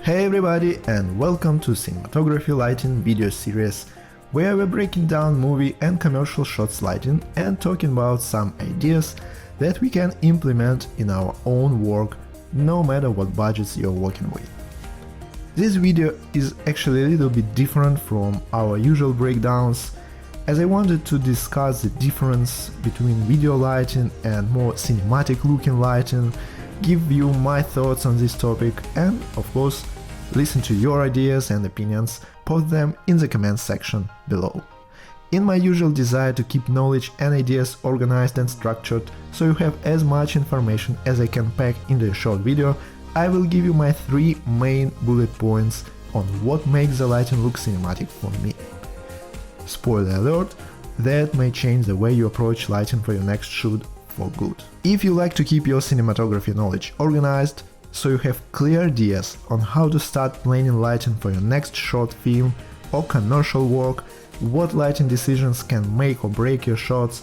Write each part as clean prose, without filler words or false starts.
Hey everybody, and welcome to Cinematography Lighting video series, where we're breaking down movie and commercial shots lighting and talking about some ideas that we can implement in our own work, no matter what budgets you're working with. This video is actually a little bit different from our usual breakdowns, as I wanted to discuss the difference between video lighting and more cinematic looking lighting, give you my thoughts on this topic, and of course listen to your ideas and opinions, post them in the comments section below. In my usual desire to keep knowledge and ideas organized and structured so you have as much information as I can pack into a short video, I will give you my 3 main bullet points on what makes the lighting look cinematic for me. Spoiler alert, that may change the way you approach lighting for your next shoot for good. If you like to keep your cinematography knowledge organized, so you have clear ideas on how to start planning lighting for your next short film or commercial work, what lighting decisions can make or break your shots,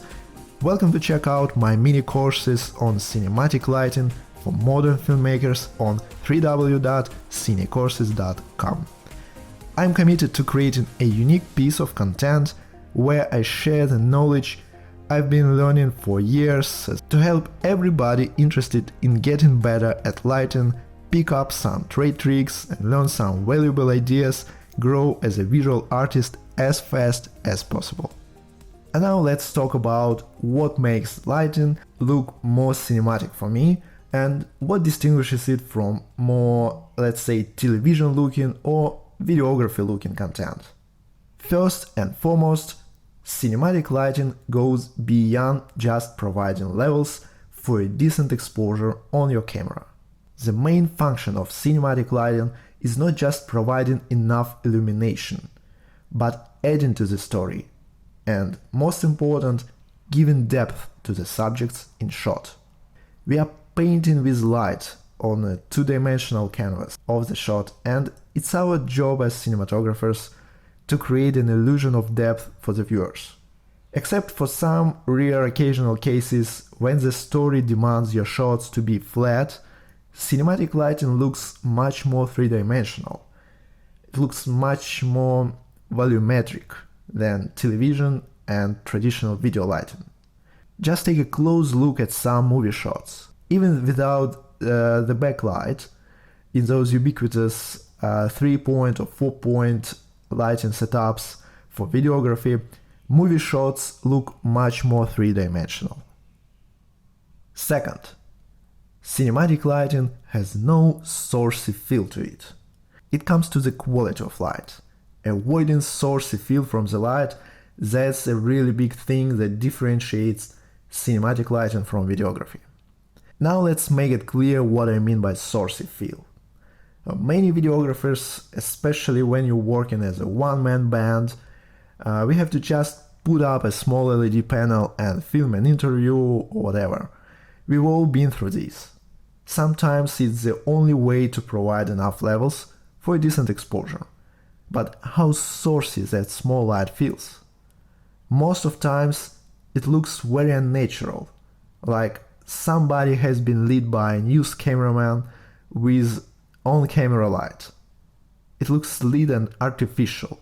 welcome to check out my mini courses on cinematic lighting for modern filmmakers on www.cinecourses.com. I'm committed to creating a unique piece of content where I share the knowledge I've been learning for years to help everybody interested in getting better at lighting, pick up some trade tricks and learn some valuable ideas, grow as a visual artist as fast as possible. And now let's talk about what makes lighting look more cinematic for me and what distinguishes it from more, let's say, television looking or videography looking content. First and foremost, cinematic lighting goes beyond just providing levels for a decent exposure on your camera. The main function of cinematic lighting is not just providing enough illumination, but adding to the story, and most important, giving depth to the subjects in shot. We are painting with light on a two-dimensional canvas of the shot, and it's our job as cinematographers to create an illusion of depth for the viewers. Except for some rare occasional cases when the story demands your shots to be flat, cinematic lighting looks much more three-dimensional. It looks much more volumetric than television and traditional video lighting. Just take a close look at some movie shots. Even without the backlight, in those ubiquitous 3-point or 4-point lighting setups for videography, movie shots look much more three-dimensional. Second, cinematic lighting has no sourcey feel to it. It comes to the quality of light. Avoiding sourcey feel from the light, that's a really big thing that differentiates cinematic lighting from videography. Now let's make it clear what I mean by sourcey feel. Many videographers, especially when you're working as a one-man band, we have to just put up a small LED panel and film an interview or whatever. We've all been through this. Sometimes it's the only way to provide enough levels for a decent exposure. But how sourcey that small light feels? Most of times it looks very unnatural, like somebody has been lit by a news cameraman with on-camera light. It looks lit and artificial.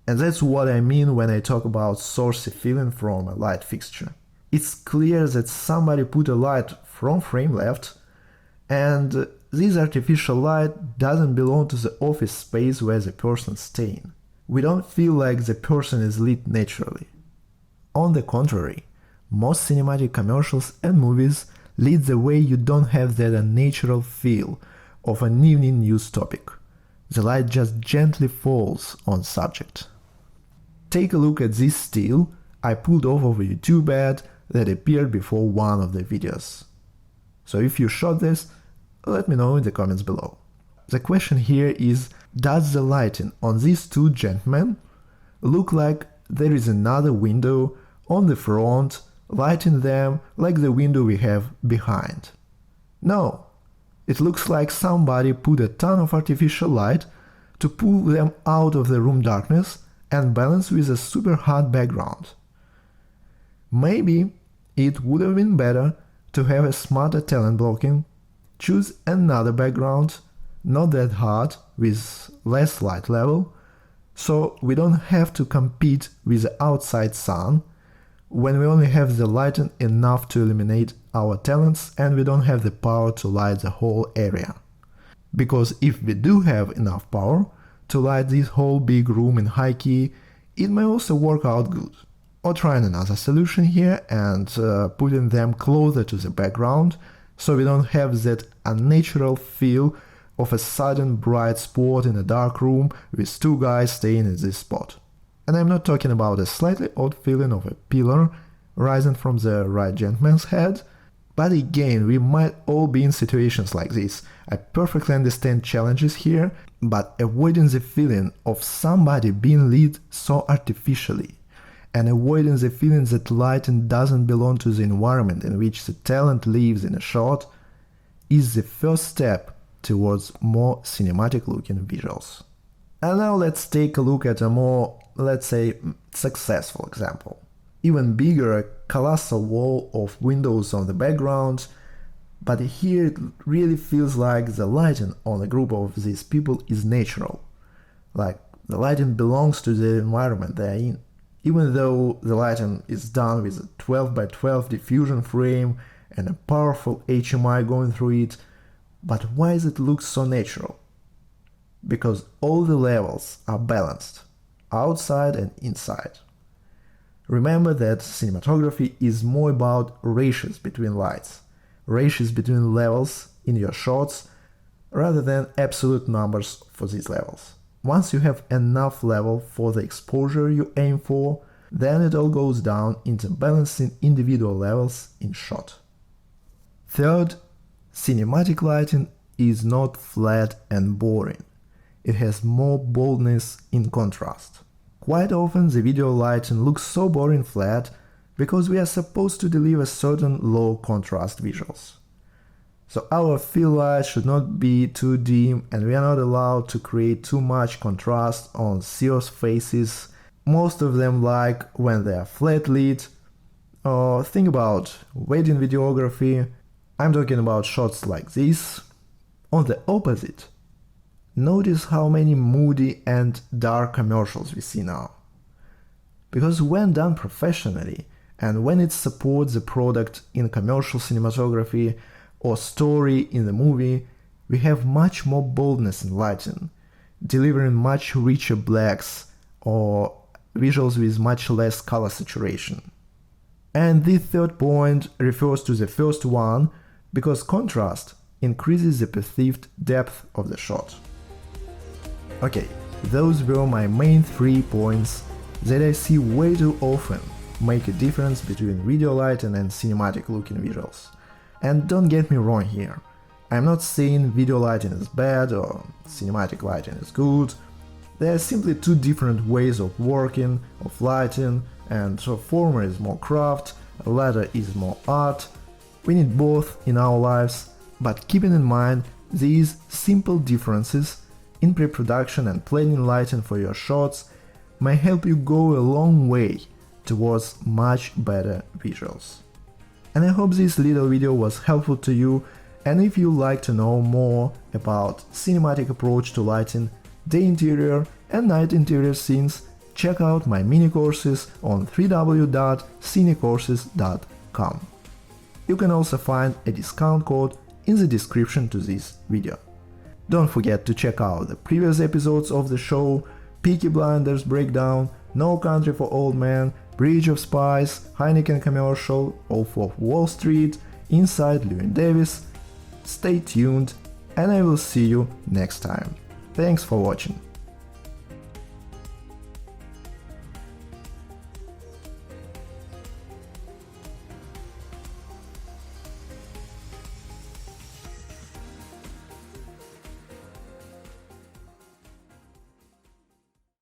And that's what I mean when I talk about sourcey feeling from a light fixture. It's clear that somebody put a light from frame left, and this artificial light doesn't belong to the office space where the person's staying. We don't feel like the person is lit naturally. On the contrary, most cinematic commercials and movies lead the way you don't have that unnatural feel of an evening news topic. The light just gently falls on subject. Take a look at this still I pulled off of a YouTube ad that appeared before one of the videos. So if you shot this, let me know in the comments below. The question here is, does the lighting on these two gentlemen look like there is another window on the front lighting them like the window we have behind? No. It looks like somebody put a ton of artificial light to pull them out of the room darkness and balance with a super hot background. Maybe it would have been better to have a smarter talent blocking, choose another background, not that hard with less light level, so we don't have to compete with the outside sun when we only have the lighting enough to illuminate our talents and we don't have the power to light the whole area. Because if we do have enough power to light this whole big room in high key, it may also work out good. Or trying another solution here and putting them closer to the background, so we don't have that unnatural feel of a sudden bright spot in a dark room with two guys staying in this spot. And I'm not talking about a slightly odd feeling of a pillar rising from the right gentleman's head, but again, we might all be in situations like this. I perfectly understand challenges here, but avoiding the feeling of somebody being lit so artificially, and avoiding the feeling that lighting doesn't belong to the environment in which the talent lives in a shot, is the first step towards more cinematic looking visuals. And now let's take a look at a more, let's say, successful example. Even bigger, a colossal wall of windows on the background, but here it really feels like the lighting on a group of these people is natural. Like the lighting belongs to the environment they are in. Even though the lighting is done with a 12 by 12 diffusion frame and a powerful HMI going through it, but why does it look so natural? Because all the levels are balanced, outside and inside. Remember that cinematography is more about ratios between lights, ratios between levels in your shots, rather than absolute numbers for these levels. Once you have enough level for the exposure you aim for, then it all goes down into balancing individual levels in shot. Third, cinematic lighting is not flat and boring. It has more boldness in contrast. Quite often the video lighting looks so boring flat because we are supposed to deliver certain low contrast visuals. So our fill light should not be too dim and we are not allowed to create too much contrast on serious faces, most of them like when they are flat lit. Or think about wedding videography. I'm talking about shots like this. On the opposite, notice how many moody and dark commercials we see now. Because when done professionally and when it supports the product in commercial cinematography or story in the movie, we have much more boldness in lighting, delivering much richer blacks or visuals with much less color saturation. And the third point refers to the first one because contrast increases the perceived depth of the shot. Okay, those were my main 3 points that I see way too often make a difference between video lighting and cinematic looking visuals. And don't get me wrong here, I'm not saying video lighting is bad or cinematic lighting is good. There are simply two different ways of working, of lighting, and so former is more craft, latter is more art. We need both in our lives, but keeping in mind these simple differences in pre-production and planning lighting for your shots may help you go a long way towards much better visuals. And I hope this little video was helpful to you, and if you'd like to know more about cinematic approach to lighting, day interior and night interior scenes, check out my mini courses on www.cinecourses.com. You can also find a discount code in the description to this video. Don't forget to check out the previous episodes of the show: Peaky Blinders Breakdown, No Country for Old Men, Bridge of Spies, Heineken Commercial, Wolf of Wall Street, Inside Llewyn Davis. Stay tuned and I will see you next time. Thanks for watching.